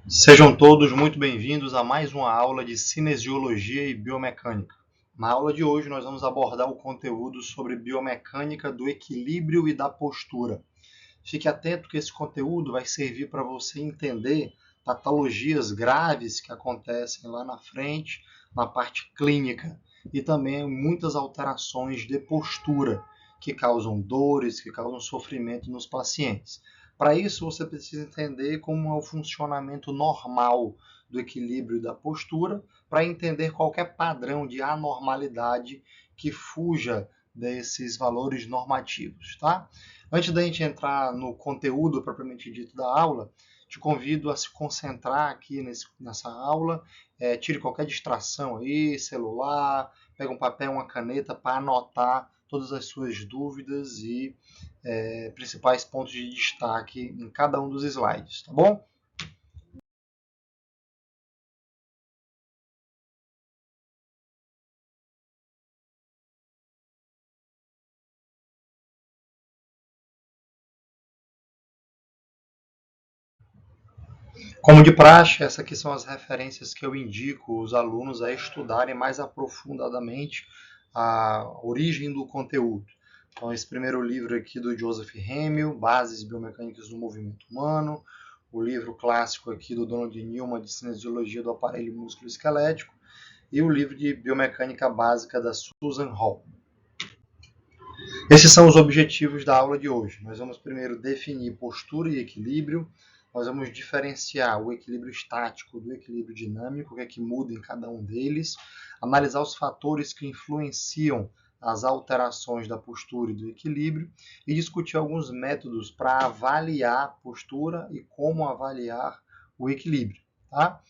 Sejam todos muito bem-vindos a mais uma aula de Cinesiologia e Biomecânica. Na aula de hoje nós vamos abordar o conteúdo sobre biomecânica do equilíbrio e da postura. Fique atento que esse conteúdo vai servir para você entender patologias graves que acontecem lá na frente, na parte clínica, e também muitas alterações de postura que causam dores, que causam sofrimento nos pacientes. Para isso, você precisa entender como é o funcionamento normal do equilíbrio e da postura, para entender qualquer padrão de anormalidade que fuja desses valores normativos, tá? Antes da gente entrar no conteúdo propriamente dito da aula, te convido a se concentrar aqui nessa aula, tire qualquer distração aí, celular, pega um papel, uma caneta para anotar todas as suas dúvidas e principais pontos de destaque em cada um dos slides, tá bom? Como de praxe, essas aqui são as referências que eu indico os alunos a estudarem mais aprofundadamente a origem do conteúdo. Então, esse primeiro livro aqui do Joseph Hamill, Bases Biomecânicas do Movimento Humano, o livro clássico aqui do Donald Newman, de Cinesiologia do Aparelho Músculo-Esquelético, e o livro de Biomecânica Básica da Susan Hall. Esses são os objetivos da aula de hoje. Nós vamos primeiro definir postura e equilíbrio, nós vamos diferenciar o equilíbrio estático do equilíbrio dinâmico, o que é que muda em cada um deles, analisar os fatores que influenciam as alterações da postura e do equilíbrio e discutir alguns métodos para avaliar a postura e como avaliar o equilíbrio, tá?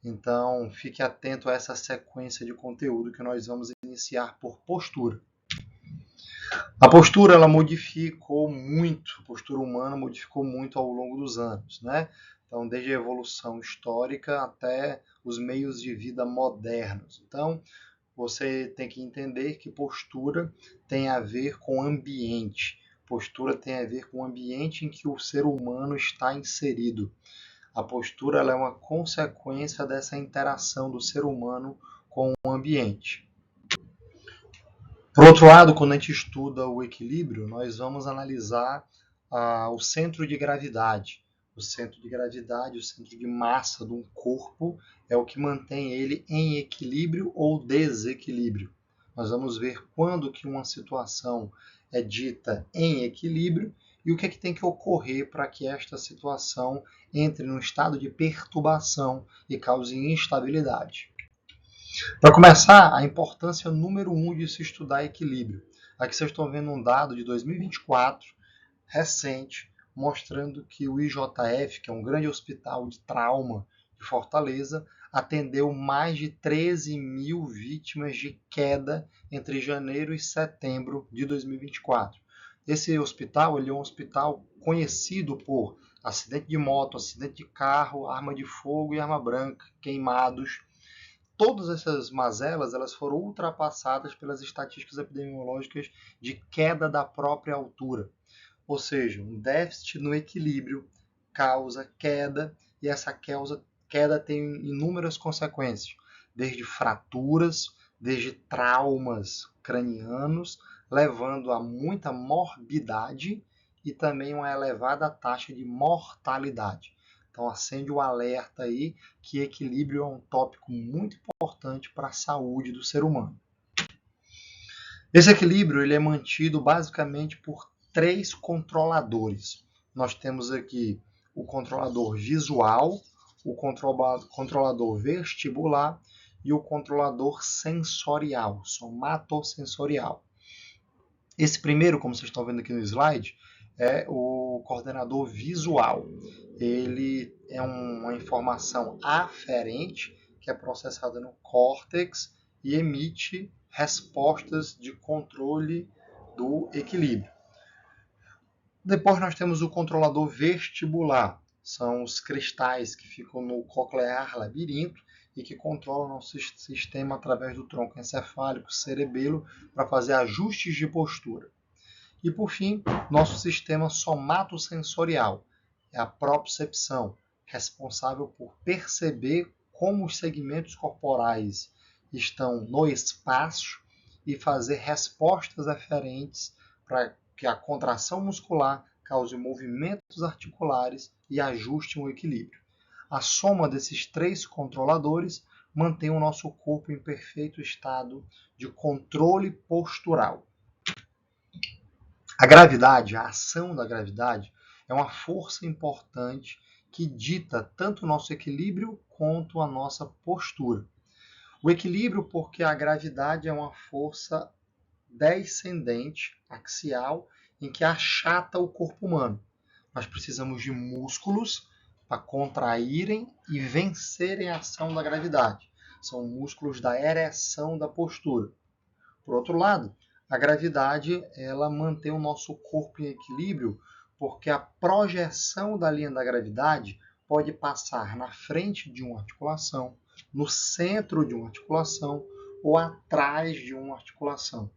Então, fique atento a essa sequência de conteúdo que nós vamos iniciar por postura. A postura ela modificou muito, a postura humana modificou muito ao longo dos anos, né? Então, desde a evolução histórica até os meios de vida modernos. Então, você tem que entender que postura tem a ver com ambiente. Postura tem a ver com o ambiente em que o ser humano está inserido. A postura ela é uma consequência dessa interação do ser humano com o ambiente. Por outro lado, quando a gente estuda o equilíbrio, nós vamos analisar o centro de gravidade. O centro de gravidade, o centro de massa de um corpo é o que mantém ele em equilíbrio ou desequilíbrio. Nós vamos ver quando que uma situação é dita em equilíbrio e o que é que tem que ocorrer para que esta situação entre num estado de perturbação e cause instabilidade. Para começar, a importância número 1 de se estudar equilíbrio. Aqui vocês estão vendo um dado de 2024, recente, mostrando que o IJF, que é um grande hospital de trauma de Fortaleza, atendeu mais de 13 mil vítimas de queda entre janeiro e setembro de 2024. Esse hospital ele é um hospital conhecido por acidente de moto, acidente de carro, arma de fogo e arma branca, queimados. Todas essas mazelas elas foram ultrapassadas pelas estatísticas epidemiológicas de queda da própria altura. Ou seja, um déficit no equilíbrio causa queda e essa queda tem inúmeras consequências, desde fraturas, desde traumas cranianos, levando a muita morbidade e também uma elevada taxa de mortalidade. Então acende o alerta aí que equilíbrio é um tópico muito importante para a saúde do ser humano. Esse equilíbrio ele é mantido basicamente por 3 controladores. Nós temos aqui o controlador visual, o controlador vestibular e o controlador sensorial, somatosensorial. Esse primeiro, como vocês estão vendo aqui no slide, é o coordenador visual. Ele é uma informação aferente que é processada no córtex e emite respostas de controle do equilíbrio. Depois nós temos o controlador vestibular. São os cristais que ficam no coclear labirinto e que controlam o nosso sistema através do tronco encefálico, cerebelo, para fazer ajustes de postura. E por fim, nosso sistema somatosensorial, é a propriocepção, responsável por perceber como os segmentos corporais estão no espaço e fazer respostas aferentes para que a contração muscular cause movimentos articulares e ajuste o equilíbrio. A soma desses três controladores mantém o nosso corpo em perfeito estado de controle postural. A gravidade, a ação da gravidade, é uma força importante que dita tanto o nosso equilíbrio quanto a nossa postura. O equilíbrio, porque a gravidade é uma força descendente, axial, em que achata o corpo humano. Nós precisamos de músculos para contraírem e vencerem a ação da gravidade. São músculos da ereção da postura. Por outro lado, a gravidade ela mantém o nosso corpo em equilíbrio porque a projeção da linha da gravidade pode passar na frente de uma articulação, no centro de uma articulação ou atrás de uma articulação.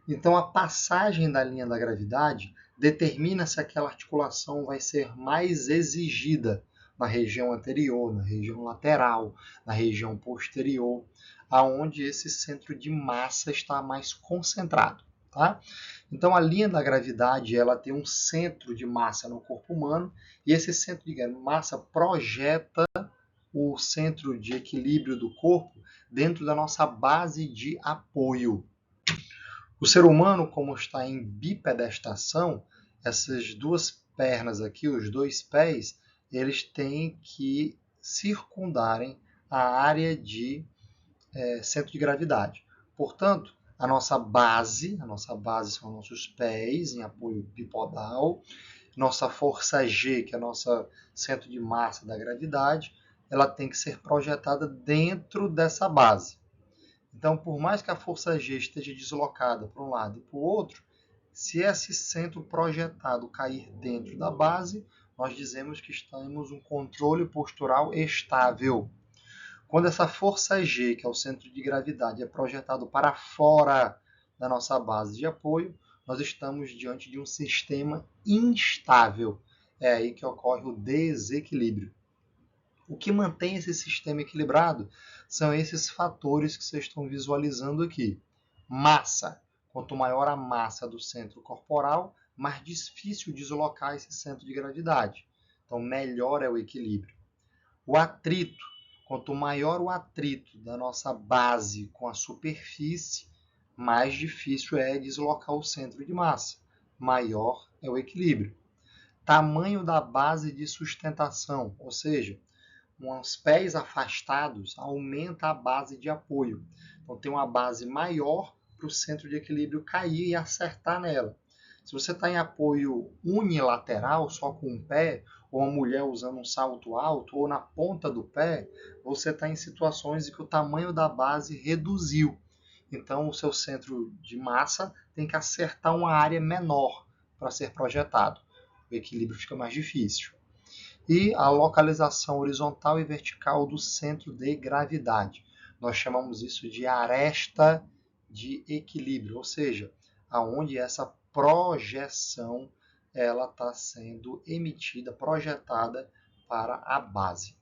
Então, a passagem da linha da gravidade determina se aquela articulação vai ser mais exigida na região anterior, na região lateral, na região posterior, aonde esse centro de massa está mais concentrado. Tá? Então, a linha da gravidade ela tem um centro de massa no corpo humano e esse centro de massa projeta o centro de equilíbrio do corpo dentro da nossa base de apoio. O ser humano, como está em bipedestação, essas duas pernas aqui, os dois pés, eles têm que circundarem a área de centro de gravidade. Portanto, a nossa base são nossos pés em apoio bipodal, nossa força G, que é o nosso centro de massa da gravidade, ela tem que ser projetada dentro dessa base. Então, por mais que a força G esteja deslocada para um lado e para o outro, se esse centro projetado cair dentro da base, nós dizemos que estamos em um controle postural estável. Quando essa força G, que é o centro de gravidade, é projetado para fora da nossa base de apoio, nós estamos diante de um sistema instável. É aí que ocorre o desequilíbrio. O que mantém esse sistema equilibrado são esses fatores que vocês estão visualizando aqui. Massa. Quanto maior a massa do centro corporal, mais difícil deslocar esse centro de gravidade. Então, melhor é o equilíbrio. O atrito. Quanto maior o atrito da nossa base com a superfície, mais difícil é deslocar o centro de massa. Maior é o equilíbrio. Tamanho da base de sustentação, ou seja, os pés afastados aumenta a base de apoio. Então tem uma base maior para o centro de equilíbrio cair e acertar nela. Se você está em apoio unilateral, só com um pé, ou uma mulher usando um salto alto, ou na ponta do pé, você está em situações em que o tamanho da base reduziu. Então o seu centro de massa tem que acertar uma área menor para ser projetado. O equilíbrio fica mais difícil. E a localização horizontal e vertical do centro de gravidade. Nós chamamos isso de aresta de equilíbrio, ou seja, aonde essa projeção ela está sendo emitida, projetada para a base.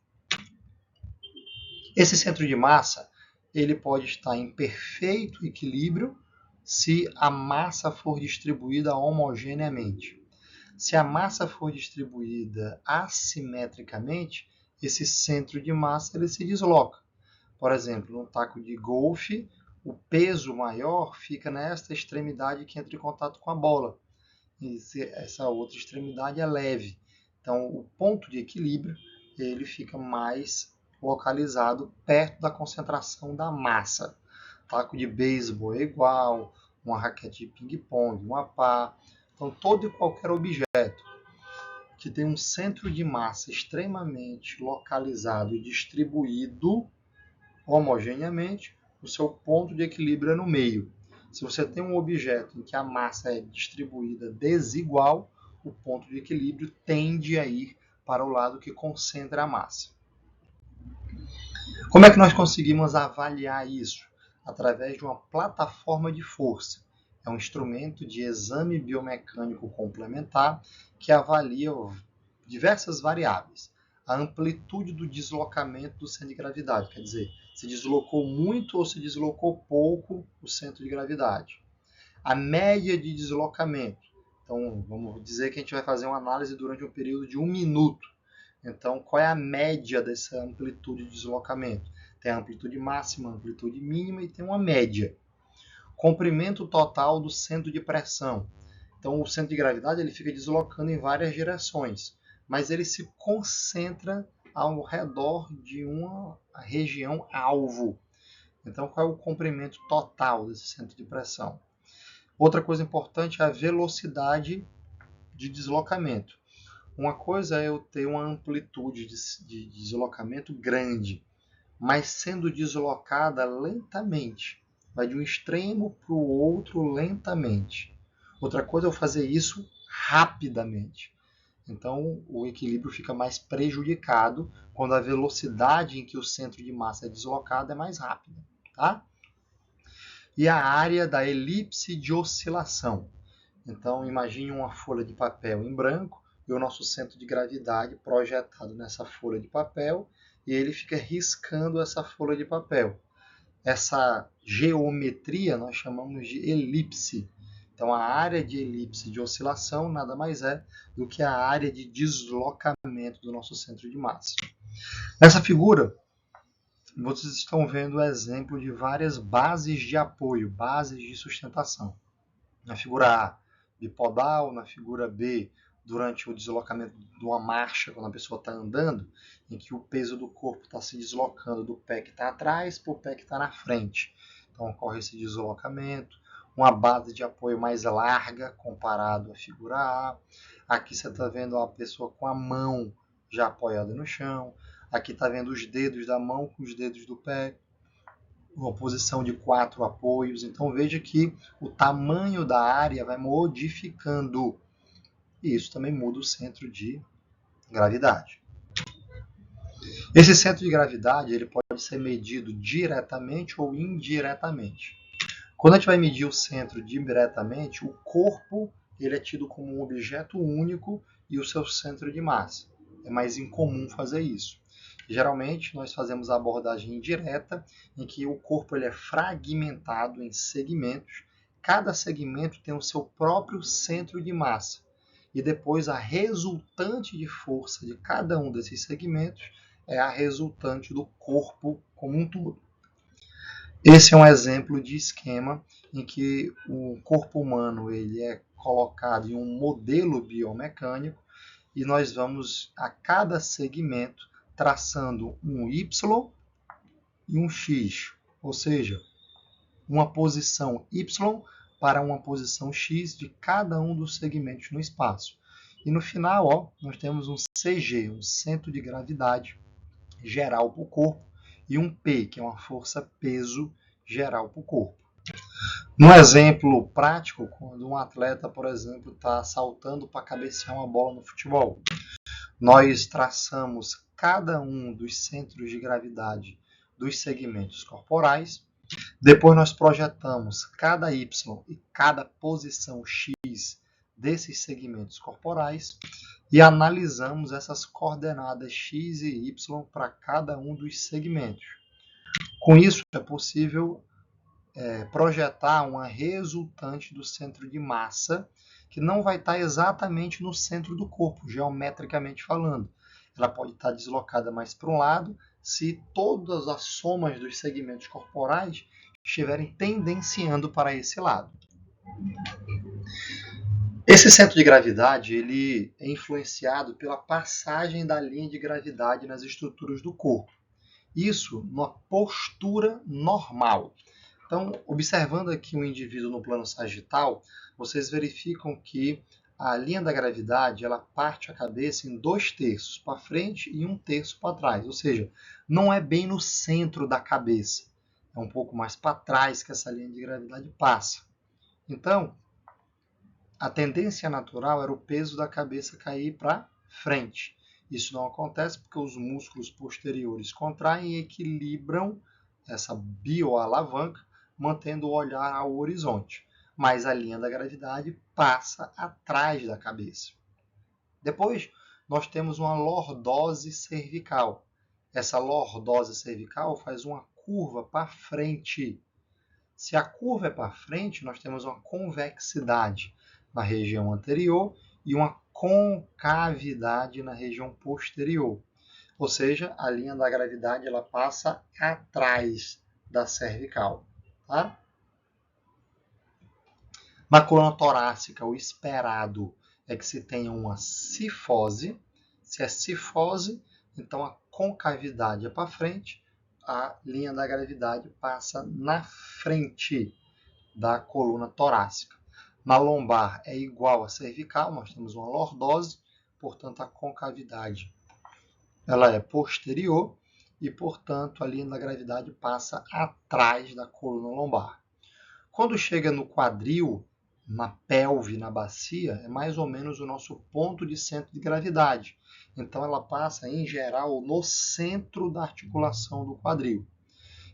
Esse centro de massa ele pode estar em perfeito equilíbrio se a massa for distribuída homogeneamente. Se a massa for distribuída assimetricamente, esse centro de massa ele se desloca. Por exemplo, num taco de golfe, o peso maior fica nesta extremidade que entra em contato com a bola. E essa outra extremidade é leve. Então, o ponto de equilíbrio ele fica mais localizado perto da concentração da massa. Taco de beisebol é igual, uma raquete de ping-pong, uma pá. Então, todo e qualquer objeto que tem um centro de massa extremamente localizado e distribuído homogeneamente, o seu ponto de equilíbrio é no meio. Se você tem um objeto em que a massa é distribuída desigual, o ponto de equilíbrio tende a ir para o lado que concentra a massa. Como é que nós conseguimos avaliar isso? Através de uma plataforma de força. É um instrumento de exame biomecânico complementar que avalia diversas variáveis. a amplitude do deslocamento do centro de gravidade, quer dizer, se deslocou muito ou se deslocou pouco o centro de gravidade. A média de deslocamento. Então, vamos dizer que a gente vai fazer uma análise durante um período de 1 minuto. Então, qual é a média dessa amplitude de deslocamento? Tem a amplitude máxima, a amplitude mínima e tem uma média. Comprimento total do centro de pressão. Então, o centro de gravidade ele fica deslocando em várias direções, mas ele se concentra ao redor de uma região alvo. Então, qual é o comprimento total desse centro de pressão? Outra coisa importante é a velocidade de deslocamento. Uma coisa é eu ter uma amplitude de deslocamento grande, mas sendo deslocada lentamente. Vai de um extremo para o outro lentamente. Outra coisa é eu fazer isso rapidamente. Então, o equilíbrio fica mais prejudicado quando a velocidade em que o centro de massa é deslocado é mais rápida. Tá? E a área da elipse de oscilação. Então, imagine uma folha de papel em branco e o nosso centro de gravidade projetado nessa folha de papel e ele fica riscando essa folha de papel. Essa geometria nós chamamos de elipse. Então, a área de elipse de oscilação nada mais é do que a área de deslocamento do nosso centro de massa. Nessa figura, vocês estão vendo o exemplo de várias bases de apoio, bases de sustentação. Na figura A, bipodal, na figura B, durante o deslocamento de uma marcha, quando a pessoa está andando, em que o peso do corpo está se deslocando do pé que está atrás para o pé que está na frente. Então ocorre esse deslocamento, uma base de apoio mais larga comparado à figura A. Aqui você está vendo a pessoa com a mão já apoiada no chão. Aqui está vendo os dedos da mão com os dedos do pé. Uma posição de 4 apoios. Então veja que o tamanho da área vai modificando. E isso também muda o centro de gravidade. Esse centro de gravidade ele pode ser medido diretamente ou indiretamente. Quando a gente vai medir o centro diretamente, o corpo ele é tido como um objeto único e o seu centro de massa. É mais incomum fazer isso. Geralmente, nós fazemos a abordagem indireta, em que o corpo ele é fragmentado em segmentos. Cada segmento tem o seu próprio centro de massa. E depois, a resultante de força de cada um desses segmentos é a resultante do corpo como um todo. Esse é um exemplo de esquema em que o corpo humano ele é colocado em um modelo biomecânico e nós vamos, a cada segmento, traçando um Y e um X, ou seja, uma posição Y para uma posição X de cada um dos segmentos no espaço. E no final, ó, nós temos um CG, um centro de gravidade geral para o corpo, e um P, que é uma força-peso geral para o corpo. No exemplo prático, quando um atleta, por exemplo, está saltando para cabecear uma bola no futebol, nós traçamos cada um dos centros de gravidade dos segmentos corporais. Depois nós projetamos cada Y e cada posição X desses segmentos corporais e analisamos essas coordenadas X e Y para cada um dos segmentos. Com isso, é possível projetar uma resultante do centro de massa que não vai estar exatamente no centro do corpo, geometricamente falando. Ela pode estar deslocada mais para um lado se todas as somas dos segmentos corporais estiverem tendenciando para esse lado. Esse centro de gravidade ele é influenciado pela passagem da linha de gravidade nas estruturas do corpo. Isso numa postura normal. Então, observando aqui um indivíduo no plano sagital, vocês verificam que a linha da gravidade ela parte a cabeça em 2/3 para frente e 1/3 para trás. Ou seja, não é bem no centro da cabeça. É um pouco mais para trás que essa linha de gravidade passa. Então, a tendência natural era o peso da cabeça cair para frente. Isso não acontece porque os músculos posteriores contraem e equilibram essa bioalavanca, mantendo o olhar ao horizonte. Mas a linha da gravidade passa atrás da cabeça. Depois nós temos uma lordose cervical. Essa lordose cervical faz uma curva para frente. Se a curva é para frente, nós temos uma convexidade na região anterior e uma concavidade na região posterior. Ou seja, a linha da gravidade ela passa atrás da cervical. Tá? Na coluna torácica, o esperado é que se tenha uma cifose. Se é cifose, então a concavidade é para frente, a linha da gravidade passa na frente da coluna torácica. Na lombar é igual à cervical, nós temos uma lordose, portanto a concavidade ela é posterior e, portanto, a linha da gravidade passa atrás da coluna lombar. Quando chega no quadril, na pelve, na bacia, é mais ou menos o nosso ponto de centro de gravidade. Então ela passa, em geral, no centro da articulação do quadril.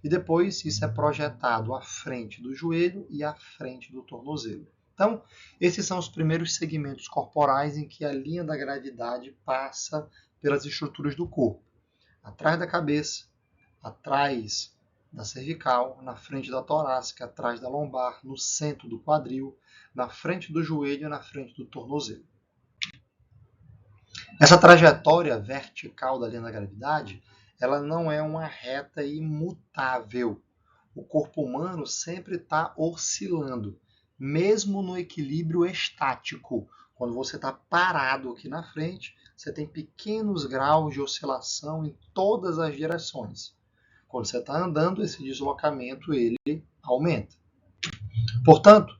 E depois isso é projetado à frente do joelho e à frente do tornozelo. Então, esses são os primeiros segmentos corporais em que a linha da gravidade passa pelas estruturas do corpo. Atrás da cabeça, atrás da cervical, na frente da torácica, atrás da lombar, no centro do quadril, na frente do joelho e na frente do tornozelo. Essa trajetória vertical da linha da gravidade, ela não é uma reta imutável. O corpo humano sempre está oscilando, mesmo no equilíbrio estático. Quando você está parado aqui na frente, você tem pequenos graus de oscilação em todas as direções. Quando você está andando, esse deslocamento ele aumenta. Portanto,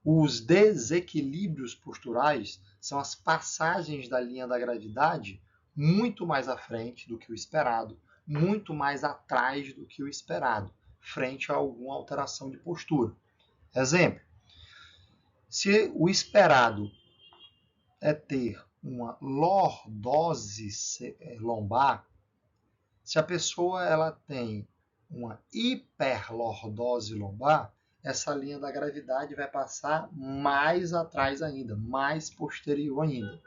os desequilíbrios posturais são as passagens da linha da gravidade muito mais à frente do que o esperado, muito mais atrás do que o esperado, frente a alguma alteração de postura. Exemplo, se o esperado é ter uma lordose lombar, se a pessoa ela tem uma hiperlordose lombar, essa linha da gravidade vai passar mais atrás ainda, mais posterior ainda.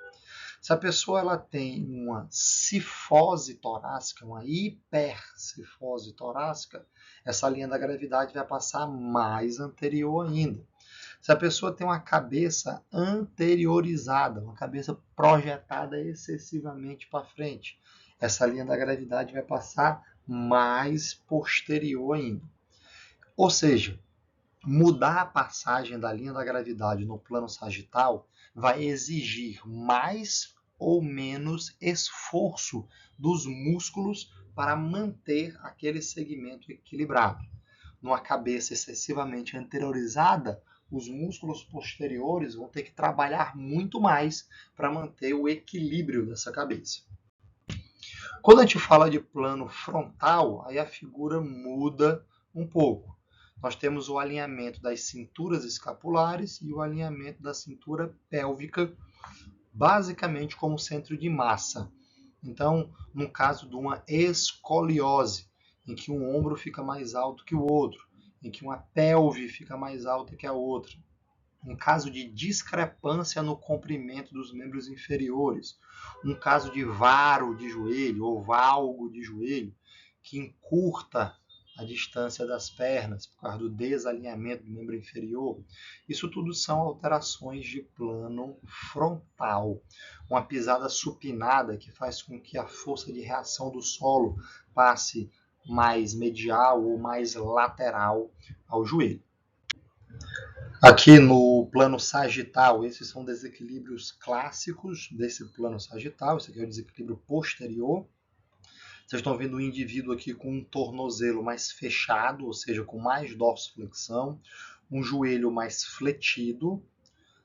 Se a pessoa ela tem uma cifose torácica, uma hipercifose torácica, essa linha da gravidade vai passar mais anterior ainda. Se a pessoa tem uma cabeça anteriorizada, uma cabeça projetada excessivamente para frente, essa linha da gravidade vai passar mais posterior ainda. Ou seja, mudar a passagem da linha da gravidade no plano sagital vai exigir mais ou menos esforço dos músculos para manter aquele segmento equilibrado. Numa cabeça excessivamente anteriorizada, os músculos posteriores vão ter que trabalhar muito mais para manter o equilíbrio dessa cabeça. Quando a gente fala de plano frontal, aí a figura muda um pouco. Nós temos o alinhamento das cinturas escapulares e o alinhamento da cintura pélvica, basicamente como centro de massa. Então, no caso de uma escoliose, em que um ombro fica mais alto que o outro, em que uma pelve fica mais alta que a outra, um caso de discrepância no comprimento dos membros inferiores, um caso de varo de joelho ou valgo de joelho, que encurta a distância das pernas por causa do desalinhamento do membro inferior. Isso tudo são alterações de plano frontal. Uma pisada supinada que faz com que a força de reação do solo passe mais medial ou mais lateral ao joelho. Aqui no plano sagital, esses são desequilíbrios clássicos desse plano sagital. Esse aqui é o desequilíbrio posterior. Vocês estão vendo o indivíduo aqui com um tornozelo mais fechado, ou seja, com mais dorsiflexão, um joelho mais fletido.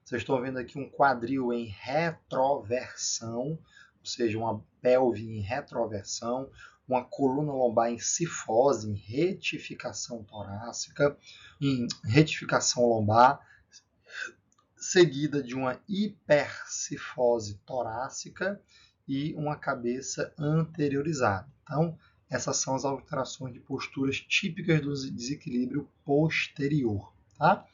Vocês estão vendo aqui um quadril em retroversão, ou seja, uma pelve em retroversão, uma coluna lombar em cifose, em retificação torácica, em retificação lombar, seguida de uma hipercifose torácica e uma cabeça anteriorizada. Então, essas são as alterações de posturas típicas do desequilíbrio posterior. Tá?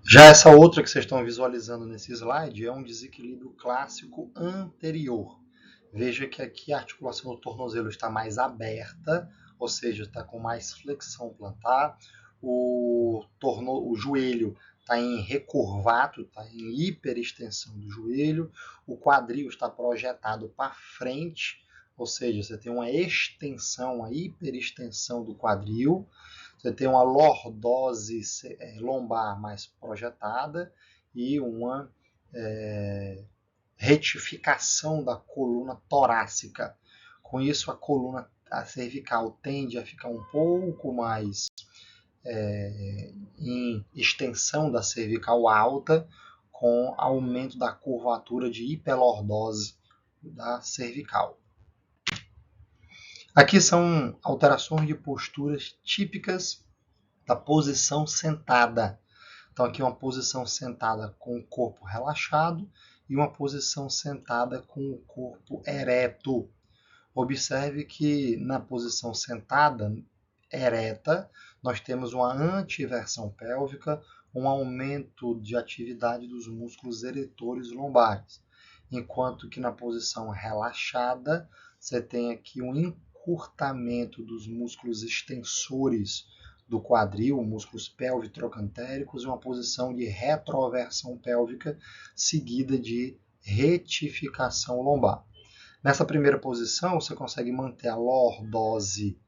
Já essa outra que vocês estão visualizando nesse slide é um desequilíbrio clássico anterior. Veja que aqui a articulação do tornozelo está mais aberta, ou seja, está com mais flexão plantar. O joelho está em recurvato, está em hiperextensão do joelho. O quadril está projetado para frente, ou seja, você tem uma extensão, uma hiperextensão do quadril. Você tem uma lordose lombar mais projetada e uma retificação da coluna torácica. Com isso, a coluna cervical tende a ficar um pouco mais em extensão da cervical alta, com aumento da curvatura de hiperlordose da cervical. Aqui são alterações de posturas típicas da posição sentada. Então, aqui uma posição sentada com o corpo relaxado e uma posição sentada com o corpo ereto. Observe que na posição sentada ereta, nós temos uma antiversão pélvica, um aumento de atividade dos músculos eretores lombares. Enquanto que na posição relaxada, você tem aqui um encurtamento dos músculos extensores do quadril, músculos pélvico-trocantéricos, e uma posição de retroversão pélvica seguida de retificação lombar. Nessa primeira posição, você consegue manter a lordose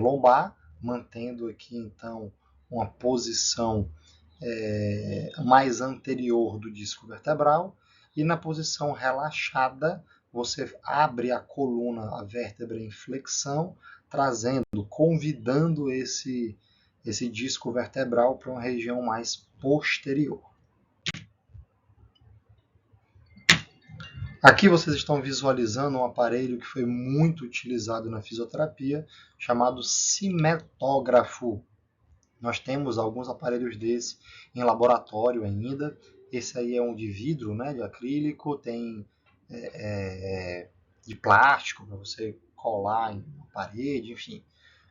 lombar, mantendo aqui então uma posição mais anterior do disco vertebral, e na posição relaxada você abre a coluna, a vértebra em flexão, trazendo, convidando esse disco vertebral para uma região mais posterior. Aqui vocês estão visualizando um aparelho que foi muito utilizado na fisioterapia, chamado cimetógrafo. Nós temos alguns aparelhos desses em laboratório ainda. Esse aí é um de vidro, né, de acrílico, tem de plástico para você colar em uma parede, enfim.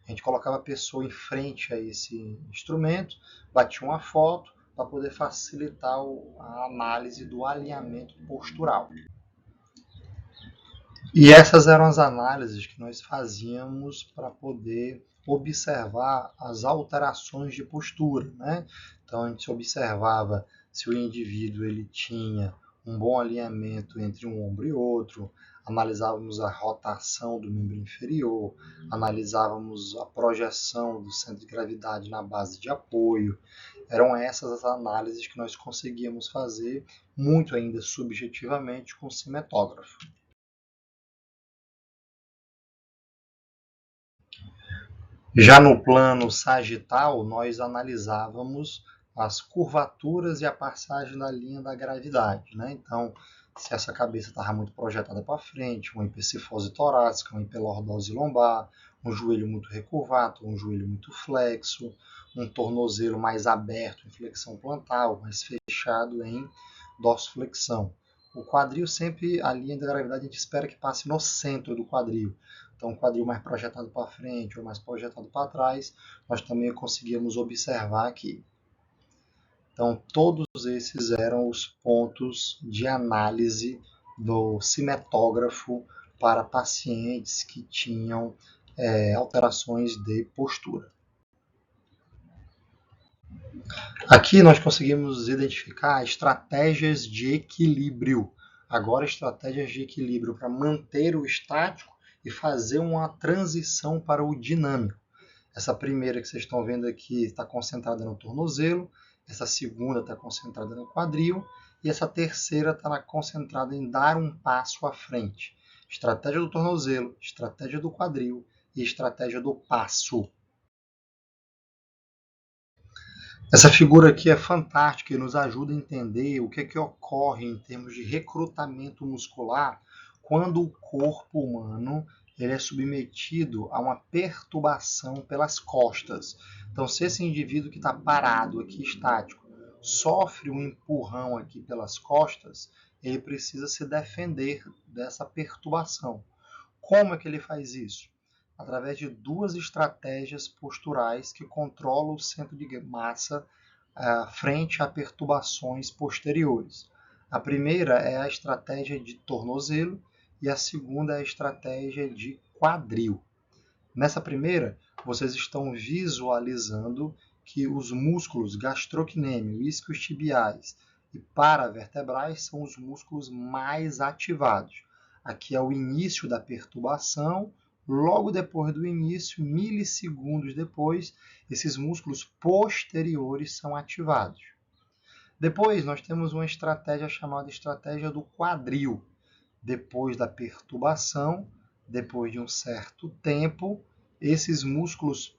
A gente colocava a pessoa em frente a esse instrumento, batia uma foto para poder facilitar a análise do alinhamento postural. E essas eram as análises que nós fazíamos para poder observar as alterações de postura, né? Então a gente observava se o indivíduo ele tinha um bom alinhamento entre um ombro e outro, analisávamos a rotação do membro inferior, analisávamos a projeção do centro de gravidade na base de apoio. Eram essas as análises que nós conseguíamos fazer, muito ainda subjetivamente, com o cimetógrafo. Já no plano sagital, nós analisávamos as curvaturas e a passagem da linha da gravidade, né? Então, se essa cabeça estava muito projetada para frente, uma hipercifose torácica, uma hiperlordose lombar, um joelho muito recurvado, um joelho muito flexo, um tornozelo mais aberto em flexão plantar, mais fechado em dorsiflexão. O quadril sempre, a linha da gravidade, a gente espera que passe no centro do quadril. Então, o quadril mais projetado para frente ou mais projetado para trás, nós também conseguimos observar aqui. Então, todos esses eram os pontos de análise do cimetógrafo para pacientes que tinham alterações de postura. Aqui nós conseguimos identificar estratégias de equilíbrio. Agora, estratégias de equilíbrio para manter o estático e fazer uma transição para o dinâmico. Essa primeira que vocês estão vendo aqui está concentrada no tornozelo, essa segunda está concentrada no quadril e essa terceira está concentrada em dar um passo à frente. Estratégia do tornozelo, estratégia do quadril e estratégia do passo. Essa figura aqui é fantástica e nos ajuda a entender o que ocorre em termos de recrutamento muscular quando o corpo humano ele é submetido a uma perturbação pelas costas. Então, se esse indivíduo que está parado aqui, estático, sofre um empurrão aqui pelas costas, ele precisa se defender dessa perturbação. Como é que ele faz isso? Através de duas estratégias posturais que controlam o centro de massa frente a perturbações posteriores. A primeira é a estratégia de tornozelo e a segunda é a estratégia de quadril. Nessa primeira, vocês estão visualizando que os músculos gastrocnêmio, isquiotibiais e paravertebrais são os músculos mais ativados. Aqui é o início da perturbação, logo depois do início, milissegundos depois, esses músculos posteriores são ativados. Depois, nós temos uma estratégia chamada estratégia do quadril. Depois da perturbação, depois de um certo tempo, esses músculos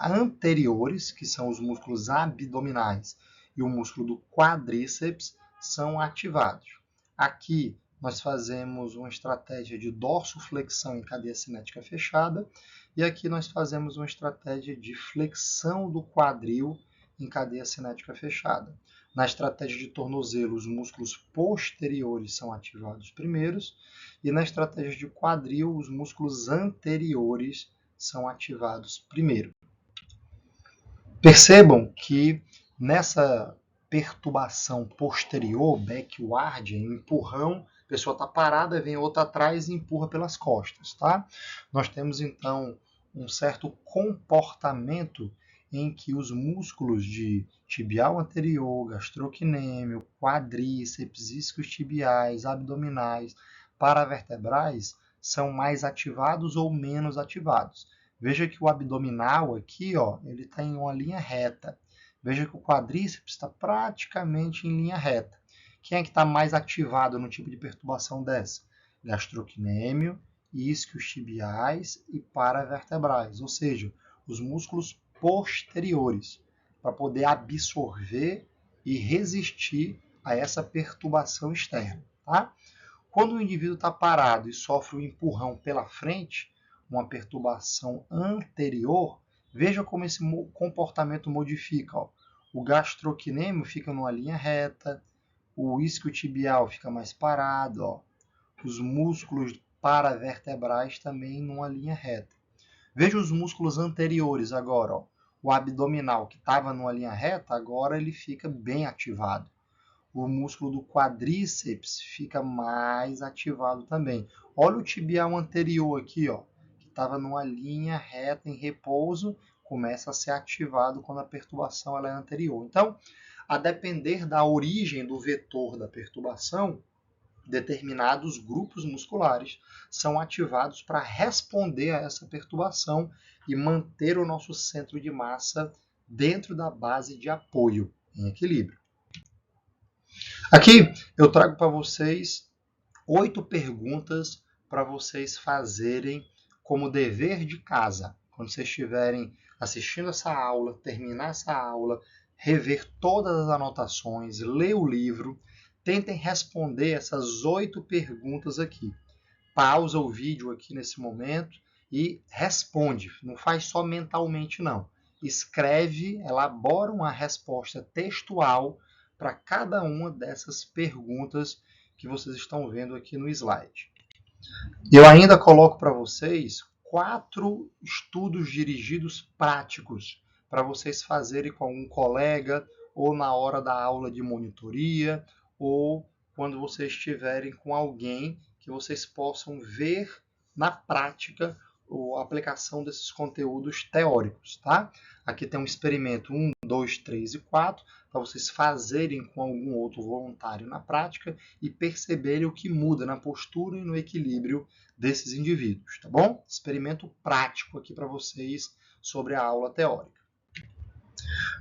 anteriores, que são os músculos abdominais e o músculo do quadríceps, são ativados. Aqui nós fazemos uma estratégia de dorsoflexão em cadeia cinética fechada e aqui nós fazemos uma estratégia de flexão do quadril em cadeia cinética fechada. Na estratégia de tornozelo, os músculos posteriores são ativados primeiros e na estratégia de quadril, os músculos anteriores são ativados primeiro. Percebam que nessa perturbação posterior, backward, empurrão, a pessoa está parada, vem outra atrás e empurra pelas costas, tá? Nós temos então um certo comportamento em que os músculos de tibial anterior, gastrocnêmio, quadríceps, isquiotibiais, abdominais, paravertebrais são mais ativados ou menos ativados. Veja que o abdominal aqui, ó, ele está em uma linha reta. Veja que o quadríceps está praticamente em linha reta. Quem é que está mais ativado no tipo de perturbação dessa? Gastrocnêmio, isquiotibiais e paravertebrais, ou seja, os músculos posteriores, para poder absorver e resistir a essa perturbação externa. Tá? Quando o indivíduo está parado e sofre um empurrão pela frente, uma perturbação anterior, veja como esse comportamento modifica. Ó. O gastrocnêmio fica numa linha reta, o isquiotibial fica mais parado, ó. Os músculos paravertebrais também numa linha reta. Veja os músculos anteriores agora. Ó. O abdominal, que estava numa linha reta, agora ele fica bem ativado. O músculo do quadríceps fica mais ativado também. Olha o tibial anterior aqui, ó, que estava numa linha reta em repouso, começa a ser ativado quando a perturbação ela é anterior. Então, a depender da origem do vetor da perturbação, determinados grupos musculares são ativados para responder a essa perturbação e manter o nosso centro de massa dentro da base de apoio, em equilíbrio. Aqui eu trago para vocês 8 perguntas para vocês fazerem como dever de casa. Quando vocês estiverem assistindo essa aula, terminar essa aula, rever todas as anotações, ler o livro, tentem responder essas 8 perguntas aqui. Pausa o vídeo aqui nesse momento e responde. Não faz só mentalmente, não. Escreve, elabora uma resposta textual para cada uma dessas perguntas que vocês estão vendo aqui no slide. Eu ainda coloco para vocês 4 estudos dirigidos práticos para vocês fazerem com algum colega ou na hora da aula de monitoria ou quando vocês estiverem com alguém que vocês possam ver na prática a aplicação desses conteúdos teóricos, tá? Aqui tem um experimento 1, 2, 3 e 4, para vocês fazerem com algum outro voluntário na prática e perceberem o que muda na postura e no equilíbrio desses indivíduos, tá bom? Experimento prático aqui para vocês sobre a aula teórica.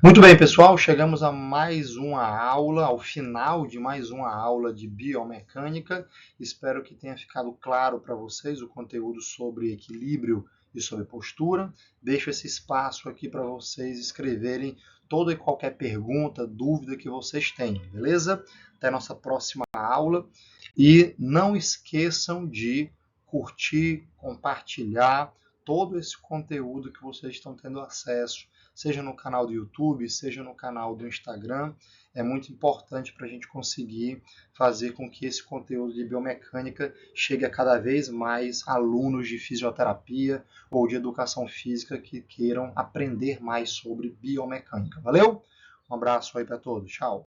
Muito bem, pessoal, chegamos a mais uma aula, ao final de mais uma aula de biomecânica. Espero que tenha ficado claro para vocês o conteúdo sobre equilíbrio e sobre postura. Deixo esse espaço aqui para vocês escreverem toda e qualquer pergunta, dúvida que vocês tenham, beleza? Até a nossa próxima aula. E não esqueçam de curtir, compartilhar todo esse conteúdo que vocês estão tendo acesso, seja no canal do YouTube, seja no canal do Instagram. É muito importante para a gente conseguir fazer com que esse conteúdo de biomecânica chegue a cada vez mais alunos de fisioterapia ou de educação física que queiram aprender mais sobre biomecânica. Valeu? Um abraço aí para todos. Tchau.